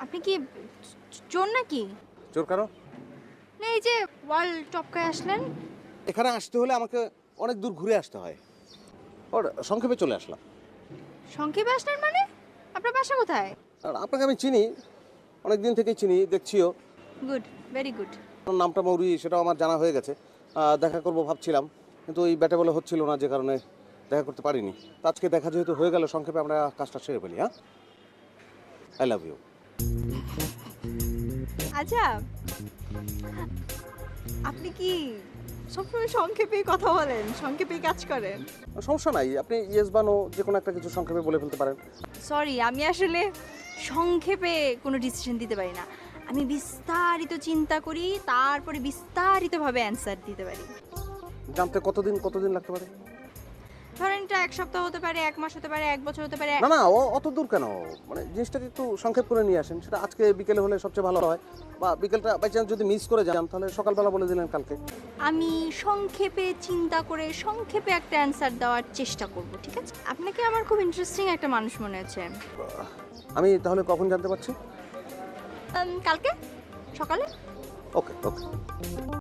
আপনি কি চোর নাকি? চোর কেন? না এই যে ওয়াল টপকায় আসলেন। এখানে আসতে হলে আমাকে অনেক দূর ঘুরে আসতে হয়। ওর সংক্ষেপে চলে আসলাম। সংক্ষেপে আসলেন মানে? আপনার বাসা কোথায়? আর আপনাকে আমি চিনি, অনেক দিন থেকেই চিনি, দেখছিও। Good, very good. আপনার নামটা মৌরি সেটাও আমার জানা হয়ে গেছে। দেখা করব ভাবছিলাম, কিন্তু এই ব্যাটে বলে হচ্ছিল না, যে কারণে দেখা করতে পারিনি। তো আজকে দেখা যেহেতু হয়ে গেল, সংক্ষেপে আমরা কাজটা সেরে ফেলি। হ্যাঁ, আই লাভ ইউ। আচ্ছা, আপনি কি সবসময় সংক্ষেপেই কথা বলেন, সংক্ষেপেই কাজ করেন? সমস্যা নাই, আপনি ইয়েস বা নো যে কোনো একটা কিছু সংক্ষেপে বলে ফেলতে পারেন। সরি, আমি আসলে সংক্ষেপে কোনো ডিসিশন দিতে পারি না। আমি বিস্তারিত চিন্তা করি, তারপরে বিস্তারিতভাবে অ্যান্সার দিতে পারি। জানতে কতদিন লাগতে পারে? ধরেন এটা 1 সপ্তাহ হতে পারে, 1 মাস হতে পারে, 1 বছর হতে পারে। না না, অত দূর কেন? মানে জিনিসটাকে একটু সংক্ষেপ করে নিয়ে আসেন, সেটা আজকে বিকেলে হলে সবচেয়ে ভালো হয়। বা বিকেলটা বাই চান্স যদি মিস করে যান, তাহলে সকালবেলা বলে দিলেন কালকে। আমি সংক্ষেপে চিন্তা করে সংক্ষেপে একটা অ্যান্সার দেওয়ার চেষ্টা করব, ঠিক আছে? আপনাকে আমার খুব ইন্টারেস্টিং একটা মানুষ মনে হচ্ছে। আমি তাহলে কখন জানতে পারছি? কালকে সকালে। ওকে ওকে।